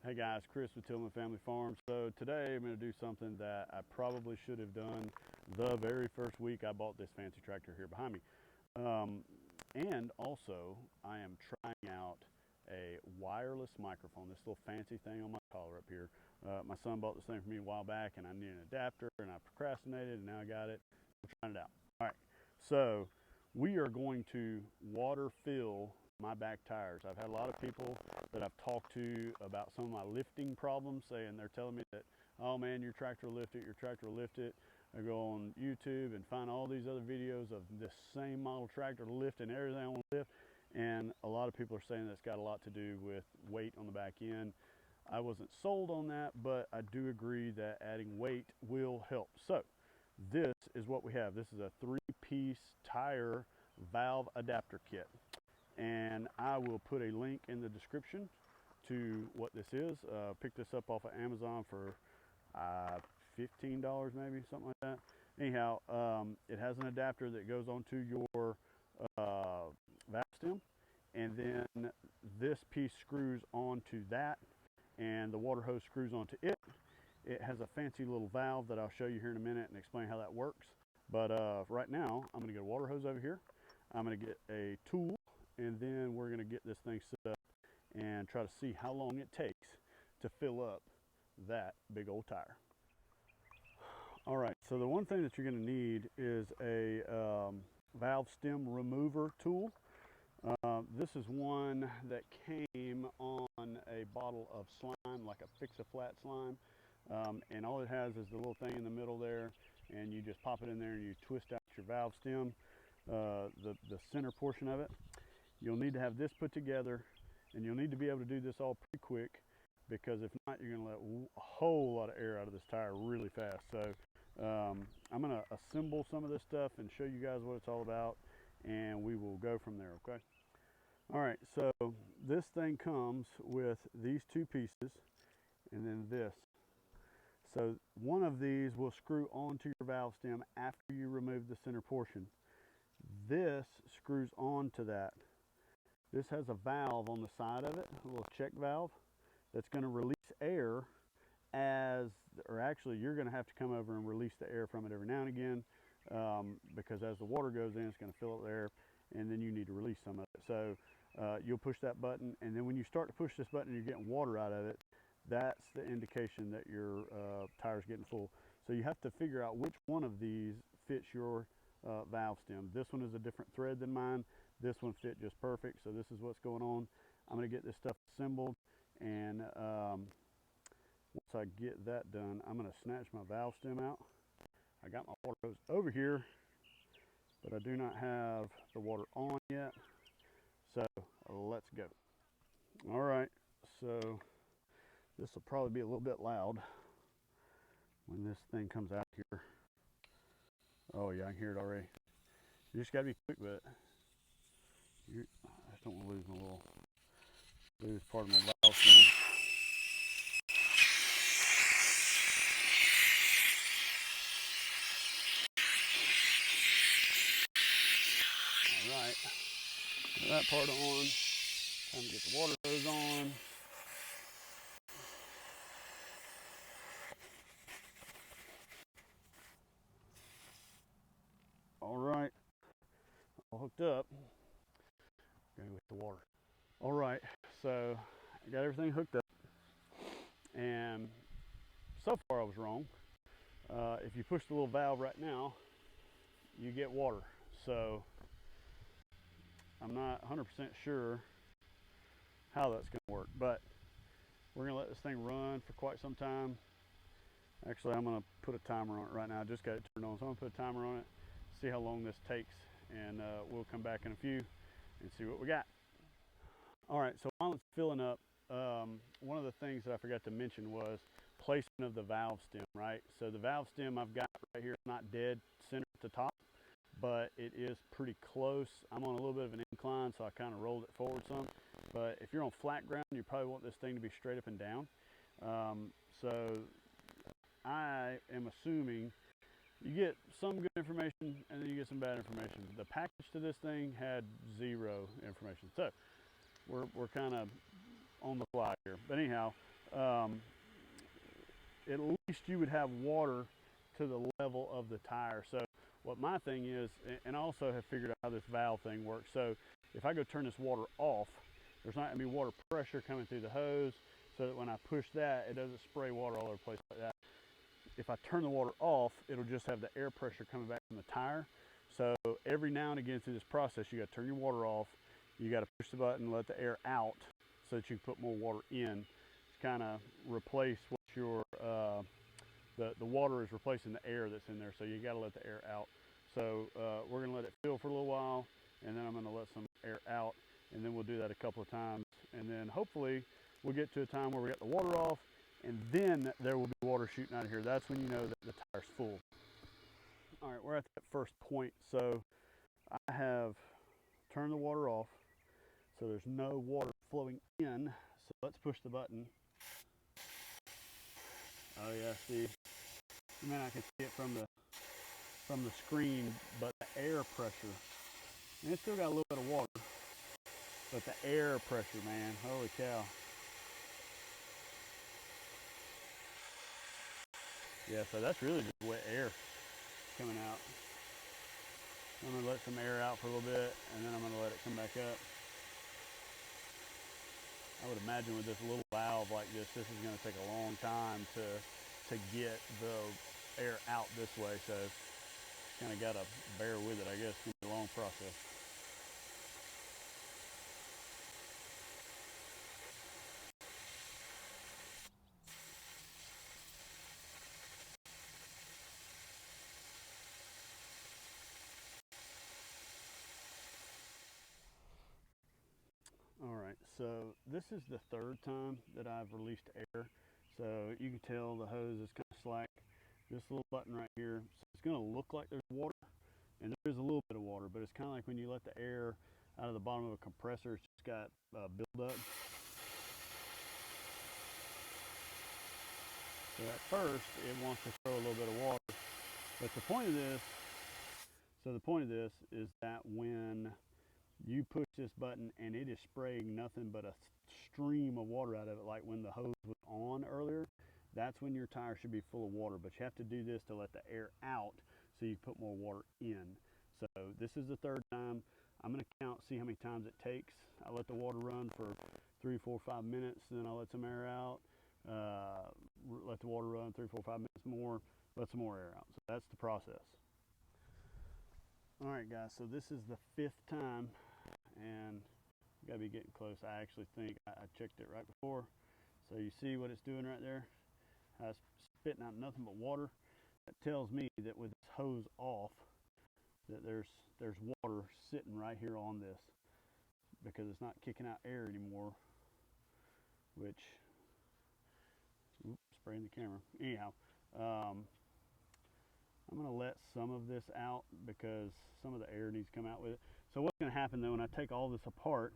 Hey guys, Chris with Tillman Family Farm. So today I'm going to do something that I probably should have done the very first week I bought this fancy tractor here behind me. And also I am trying out a wireless microphone, this little fancy thing on my collar up here. My son bought this thing for me a while back and I needed an adapter and I procrastinated and now I got it. We're trying it out. All right, so we are going to water fill my back tires. I've had a lot of people that I've talked to about some of my lifting problems saying they're telling me that, oh man, your tractor will lift it, your tractor will lift it. I go on YouTube and find all these other videos of this same model tractor lifting everything I want to lift, and a lot of people are saying that's got a lot to do with weight on the back end. I wasn't sold on that, but I do agree that adding weight will help. So this is what we have. This is a 3-piece tire valve adapter kit. And I will put a link in the description to what this is. Pick this up off of Amazon for $15 maybe, something like that. Anyhow, it has an adapter that goes onto your valve stem, and then this piece screws onto that, and the water hose screws onto it. It has a fancy little valve that I'll show you here in a minute and explain how that works. But right now, I'm going to get a water hose over here. I'm going to get a tool, and then we're going to get this thing set up and try to see how long it takes to fill up that big old tire. All right, so the one thing that you're going to need is a valve stem remover tool. This is one that came on a bottle of slime, like a Fix-A-Flat slime, and all it has is the little thing in the middle there, and you just pop it in there and you twist out your valve stem, the center portion of it. You'll need to have this put together, and you'll need to be able to do this all pretty quick, because if not, you're going to let a whole lot of air out of this tire really fast. So I'm going to assemble some of this stuff and show you guys what it's all about, and we will go from there, okay? All right, so this thing comes with these two pieces and then this. So one of these will screw onto your valve stem after you remove the center portion. This screws onto that. This has a valve on the side of it, a little check valve, that's going to release air or actually you're going to have to come over and release the air from it every now and again, because as the water goes in, it's going to fill up the air, and then you need to release some of it. So you'll push that button, and then when you start to push this button and you're getting water out of it, that's the indication that your tire's getting full. So you have to figure out which one of these fits your valve stem. This one is a different thread than mine. This one fit just perfect, so this is what's going on. I'm going to get this stuff assembled, and once I get that done, I'm going to snatch my valve stem out. I got my water hose over here, but I do not have the water on yet, so let's go. All right, so this will probably be a little bit loud when this thing comes out here. Oh yeah, I can hear it already. You just got to be quick with it. I don't want to lose part of my valve stem. All right, get that part on. Time to get the water hose on. All right, all hooked up. Going with the water. All right, so I got everything hooked up, and so far I was wrong. If you push the little valve right now, you get water. So I'm not 100% sure how that's going to work, but we're going to let this thing run for quite some time. Actually, I'm going to put a timer on it right now. I just got it turned on, so I'm going to put a timer on it, see how long this takes, and we'll come back in a few and see what we got. All right, so while it's filling up, one of the things that I forgot to mention was placement of the valve stem, right? So the valve stem I've got right here is not dead center to top, but it is pretty close. I'm on a little bit of an incline, so I kind of rolled it forward some. But if you're on flat ground, you probably want this thing to be straight up and down. So I am assuming you get some good information and then you get some bad information. The package to this thing had 0 information. So we're kind of on the fly here. But anyhow, um, at least you would have water to the level of the tire. So what my thing is, and I also have figured out how this valve thing works. So if I go turn this water off, there's not going to be water pressure coming through the hose, so that when I push that, it doesn't spray water all over the place like that. If I turn the water off, it'll just have the air pressure coming back from the tire. So every now and again through this process, you got to turn your water off. You got to push the button, let the air out, so that you can put more water in. To kind of replace what your the water is replacing the air that's in there. So you got to let the air out. So we're going to let it fill for a little while, and then I'm going to let some air out, and then we'll do that a couple of times, and then hopefully we'll get to a time where we got the water off, and then there will be water shooting out of here. That's when you know that the tire's full. All right, we're at that first point. So I have turned the water off, so there's no water flowing in. So let's push the button. Oh yeah, see, you may not can see it from the screen, but the air pressure, and it's still got a little bit of water, but the air pressure, man, holy cow. Yeah, so that's really just wet air coming out. I'm going to let some air out for a little bit, and then I'm going to let it come back up. I would imagine with this little valve like this is going to take a long time to get the air out this way, so kind of got to bear with it, I guess. It's going to be a long process. All right, so this is the third time that I've released air. So you can tell the hose is kind of slack. This little button right here, so it's going to look like there's water, and there is a little bit of water, but it's kind of like when you let the air out of the bottom of a compressor, it's just got buildup. So at first, it wants to throw a little bit of water, but the point of this is that when you push this button and it is spraying nothing but a stream of water out of it, like when the hose was on earlier, that's when your tire should be full of water. But you have to do this to let the air out so you put more water in. So this is the third time. I'm going to count, see how many times it takes. I let the water run for 3, 4, 5 minutes, then I'll let some air out. Let the water run 3, 4, 5 minutes more, let some more air out. So that's the process. All right, guys, so this is the 5th time, and you gotta be getting close. I actually think I checked it right before. So you see what it's doing right there? How it's spitting out nothing but water. That tells me that with this hose off, that there's water sitting right here on this, because it's not kicking out air anymore, which, oops, spraying the camera. Anyhow, I'm going to let some of this out because some of the air needs to come out with it. So what's going to happen though, when I take all this apart,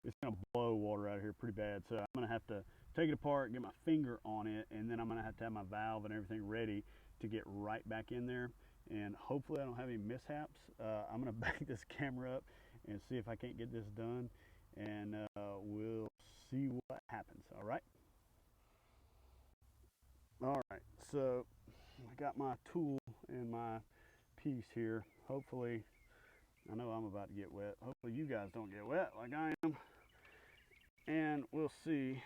it's going to blow water out of here pretty bad. So I'm going to have to take it apart, get my finger on it, and then I'm going to have my valve and everything ready to get right back in there. And hopefully I don't have any mishaps. I'm going to back this camera up and see if I can't get this done, and we'll see what happens. All right. All right. So I got my tool and my piece here. Hopefully, I know I'm about to get wet. Hopefully you guys don't get wet like I am. And we'll see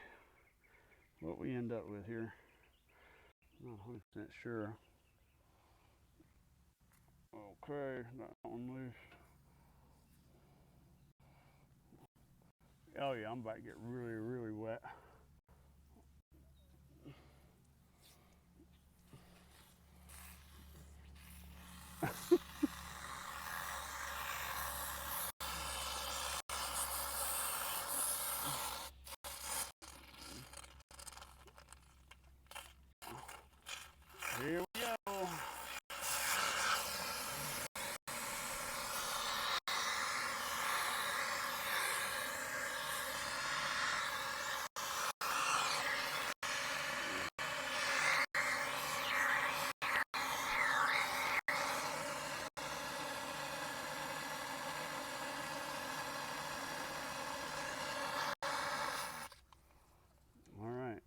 what we end up with here. Not 100% sure. Okay, got that one loose. Oh yeah, I'm about to get really, really wet. Here we go. All right.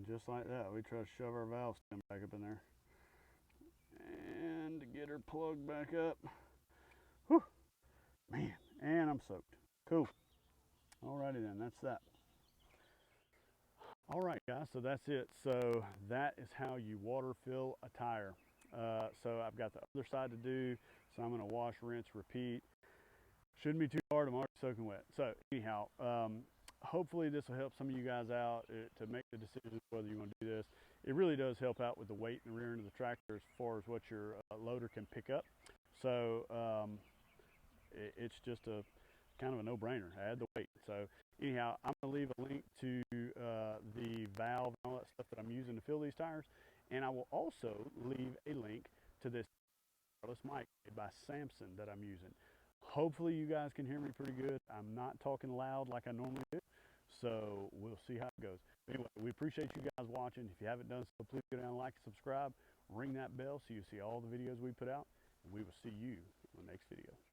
And just like that, we try to shove our valve stem back up in there. And to get her plugged back up. Whew, man, and I'm soaked. Cool. Alrighty then, that's that. All right, guys, so that's it. So that is how you water fill a tire. So I've got the other side to do. So I'm going to wash, rinse, repeat. Shouldn't be too hard. I'm already soaking wet. So anyhow, hopefully this will help some of you guys out to make the decision whether you want to do this. It really does help out with the weight in the rear end of the tractor as far as what your loader can pick up. So it's just a kind of a no-brainer. Add the weight. So anyhow, I'm going to leave a link to the valve and all that stuff that I'm using to fill these tires. And I will also leave a link to this wireless mic made by Samson that I'm using. Hopefully you guys can hear me pretty good. I'm not talking loud like I normally do. So we'll see how it goes. Anyway, we appreciate you guys watching. If you haven't done so, please go down, like, and subscribe. Ring that bell so you see all the videos we put out. And we will see you in the next video.